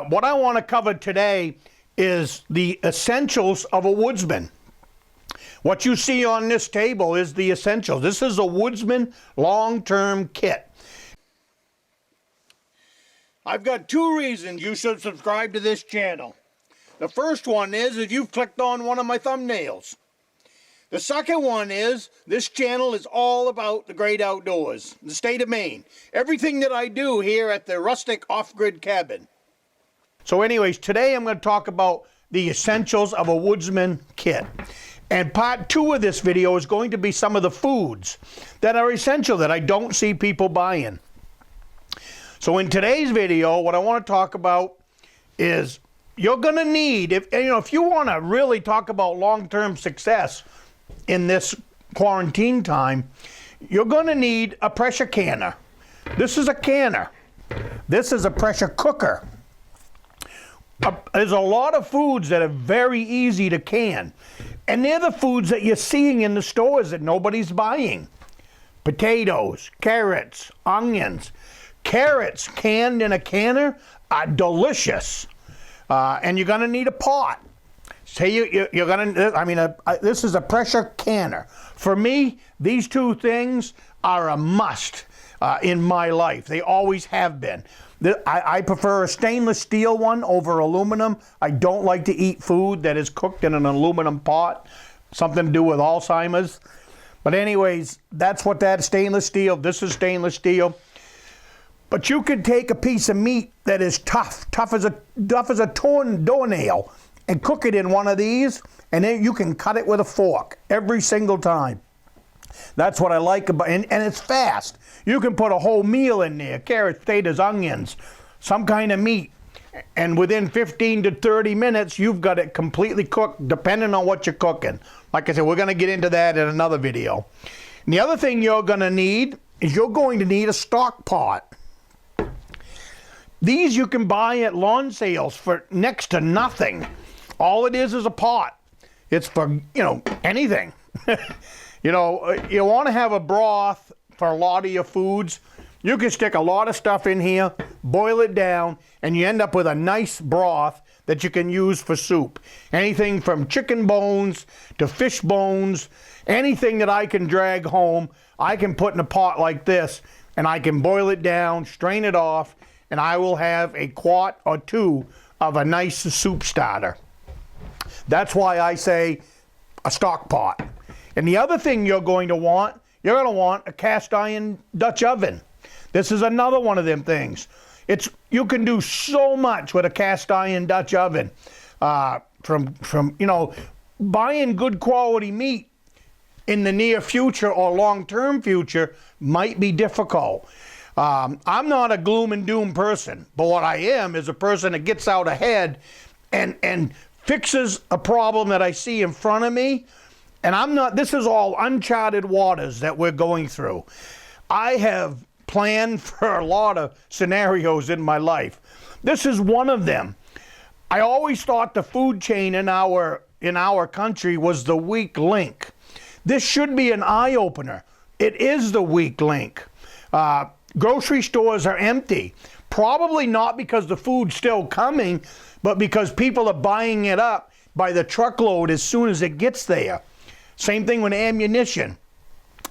what I want to cover today is the essentials of a woodsman. What you see on this table is the essentials. This is a Woodsman long-term kit. I've got two reasons you should subscribe to this channel. The first one is if you've clicked on one of my thumbnails. The second one is this channel is all about the great outdoors, the state of Maine. Everything that I do here at the Rustic off-grid cabin. So anyways, today I'm going to talk about the essentials of a Woodsman kit. And part 2 of this video is going to be some of the foods that are essential that I don't see people buying. So in today's video, what I want to talk about is you're going to need, if you want to really talk about long-term success in this quarantine time, you're going to need a pressure canner. This is a canner. This is a pressure cooker. There's a lot of foods that are very easy to can. And they're the foods that you're seeing in the stores that nobody's buying. Potatoes, carrots, onions. Carrots canned in a canner are delicious. And you're going to need a pot. Say you're going to, this is a pressure canner. For me, these two things are a must in my life. They always have been. I prefer a stainless steel one over aluminum. I don't like to eat food that is cooked in an aluminum pot. Something to do with Alzheimer's. But anyways, that's what that stainless steel, this is stainless steel. But you could take a piece of meat that is tough as a doornail, and cook it in one of these, and then you can cut it with a fork every single time. That's what I like about it, and it's fast. You can put a whole meal in there, carrots, potatoes, onions, some kind of meat, and within 15 to 30 minutes, you've got it completely cooked, depending on what you're cooking. Like I said, we're going to get into that in another video. And the other thing you're going to need is you're going to need a stock pot. These you can buy at lawn sales for next to nothing. All it is a pot. It's for, anything. You want to have a broth for a lot of your foods. You can stick a lot of stuff in here, boil it down, and you end up with a nice broth that you can use for soup. Anything from chicken bones to fish bones, anything that I can drag home, I can put in a pot like this, and I can boil it down, strain it off, and I will have a quart or two of a nice soup starter. That's why I say a stock pot. And the other thing you're going to want a cast iron Dutch oven. This is another one of them things. You can do so much with a cast iron Dutch oven. From buying good quality meat in the near future or long-term future might be difficult. I'm not a gloom and doom person, but what I am is a person that gets out ahead and fixes a problem that I see in front of me. And this is all uncharted waters that we're going through. I have planned for a lot of scenarios in my life. This is one of them. I always thought the food chain in our country was the weak link. This should be an eye-opener. It is the weak link. Grocery stores are empty. Probably not because the food's still coming, but because people are buying it up by the truckload as soon as it gets there. Same thing with ammunition.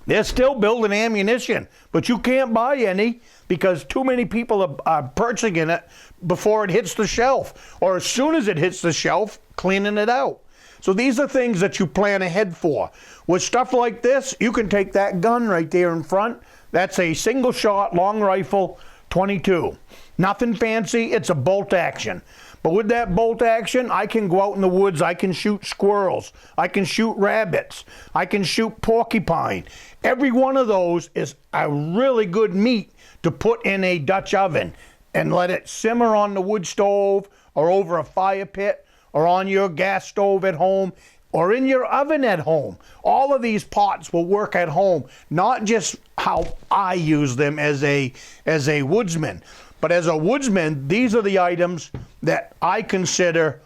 They're still building ammunition, but you can't buy any because too many people are purchasing it before it hits the shelf, or as soon as it hits the shelf, cleaning it out. So these are things that you plan ahead for. With stuff like this, you can take that gun right there in front. That's a single shot long rifle 22. Nothing fancy, it's a bolt action. But with that bolt action, I can go out in the woods, I can shoot squirrels, I can shoot rabbits, I can shoot porcupine. Every one of those is a really good meat to put in a Dutch oven and let it simmer on the wood stove or over a fire pit or on your gas stove at home or in your oven at home. All of these pots will work at home, not just how I use them as a woodsman. But as a woodsman, these are the items that I consider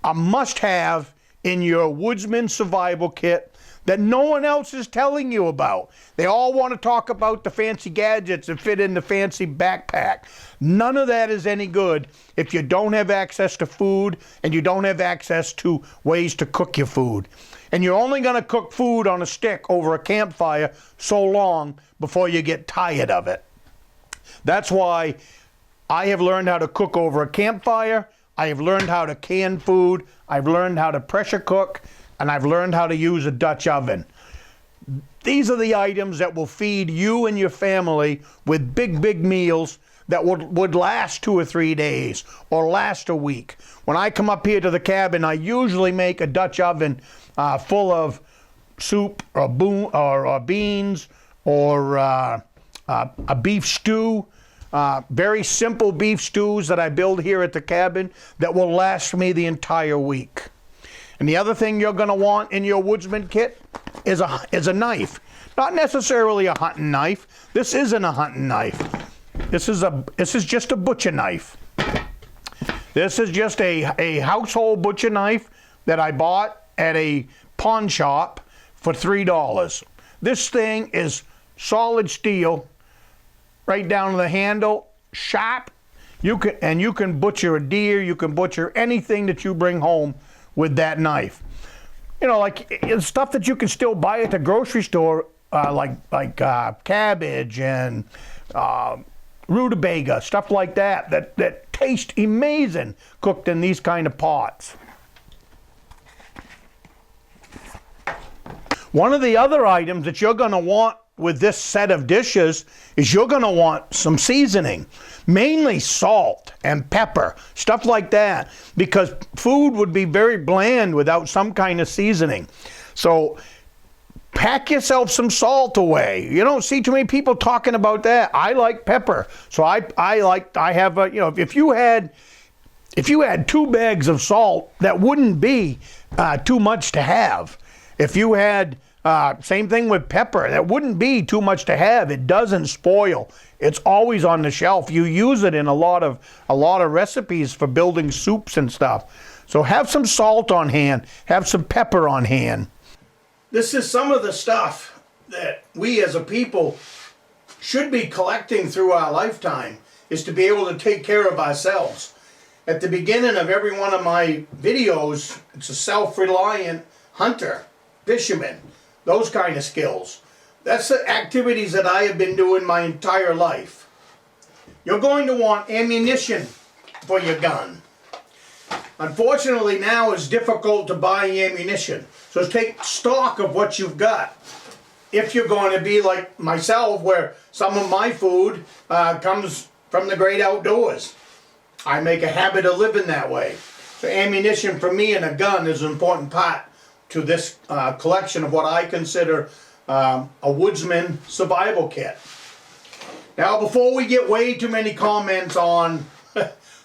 a must-have in your woodsman survival kit that no one else is telling you about. They all want to talk about the fancy gadgets that fit in the fancy backpack. None of that is any good if you don't have access to food and you don't have access to ways to cook your food. And you're only going to cook food on a stick over a campfire so long before you get tired of it. That's why I have learned how to cook over a campfire. I have learned how to can food. I've learned how to pressure cook, and I've learned how to use a Dutch oven. These are the items that will feed you and your family with big, big meals that would last 2 or 3 days or last a week. When I come up here to the cabin, I usually make a Dutch oven full of soup or beans or a beef stew. Very simple beef stews that I build here at the cabin that will last me the entire week. And the other thing you're going to want in your woodsman kit is a knife. Not necessarily a hunting knife. This isn't a hunting knife. This is just a butcher knife. This is just a household butcher knife that I bought at a pawn shop for $3. This thing is solid steel, right down to the handle, sharp. You can butcher a deer, you can butcher anything that you bring home with that knife. You know, like stuff that you can still buy at the grocery store, like cabbage and rutabaga, stuff like that taste amazing cooked in these kind of pots. One of the other items that you're going to want with this set of dishes is you're going to want some seasoning, mainly salt and pepper, stuff like that, because food would be very bland without some kind of seasoning. So pack yourself some salt away. You don't see too many people talking about that. I like pepper, so I have a, you know, if you had 2 bags of salt, that wouldn't be too much to have. If you had same thing with pepper, that wouldn't be too much to have. It doesn't spoil. It's always on the shelf. You use it in a lot of recipes for building soups and stuff. So have some salt on hand, have some pepper on hand. This is some of the stuff that we as a people should be collecting through our lifetime, is to be able to take care of ourselves. At the beginning of every one of my videos, it's a self-reliant hunter, fisherman, those kind of skills. That's the activities that I have been doing my entire life. You're going to want ammunition for your gun. Unfortunately, now it's difficult to buy ammunition. So take stock of what you've got. If you're going to be like myself, where some of my food comes from the great outdoors. I make a habit of living that way. So ammunition for me and a gun is an important part to this collection of what I consider a woodsman survival kit. Now, before we get way too many comments on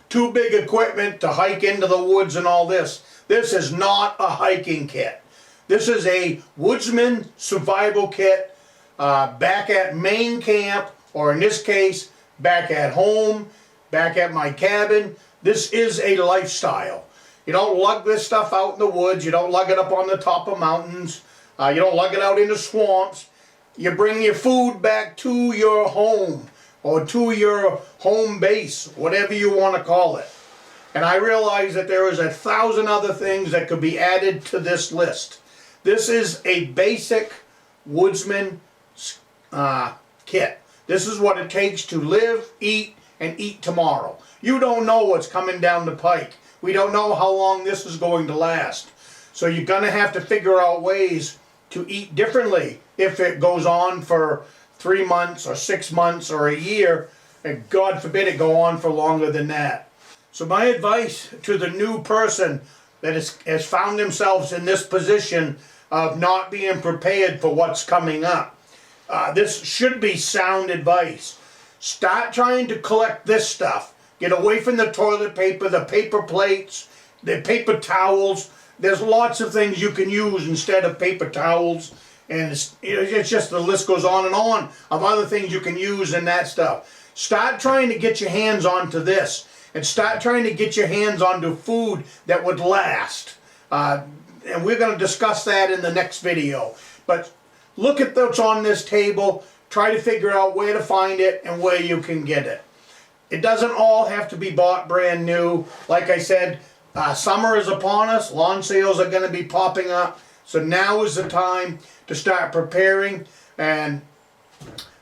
too big equipment to hike into the woods and all this, this is not a hiking kit. This is a woodsman survival kit back at main camp, or in this case, back at home, back at my cabin. This is a lifestyle. You don't lug this stuff out in the woods. You don't lug it up on the top of mountains. You don't lug it out into swamps. You bring your food back to your home or to your home base, whatever you want to call it. And I realize that there is 1,000 other things that could be added to this list. This is a basic woodsman kit. This is what it takes to live, eat, and eat tomorrow. You don't know what's coming down the pike. We don't know how long this is going to last. So you're going to have to figure out ways to eat differently if it goes on for 3 months or 6 months or a year, and God forbid it go on for longer than that. So my advice to the new person that has found themselves in this position of not being prepared for what's coming up, this should be sound advice. Start trying to collect this stuff. Get away from the toilet paper, the paper plates, the paper towels. There's lots of things you can use instead of paper towels. And it's just, the list goes on and on of other things you can use in that stuff. Start trying to get your hands onto this. And start trying to get your hands onto food that would last. And we're going to discuss that in the next video. but look at what's on this table, try to figure out where to find it and where you can get it. It doesn't all have to be bought brand new. Like I said, summer is upon us, lawn sales are going to be popping up, so now is the time to start preparing, and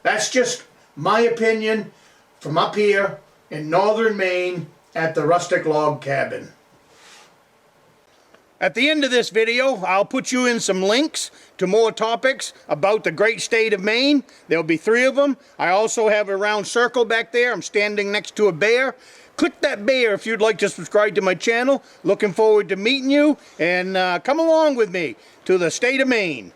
that's just my opinion from up here in northern Maine at the Rustic Log Cabin. At the end of this video, I'll put you in some links to more topics about the great state of Maine. There'll be 3 of them. I also have a round circle back there. I'm standing next to a bear. Click that bear if you'd like to subscribe to my channel. Looking forward to meeting you, and come along with me to the state of Maine.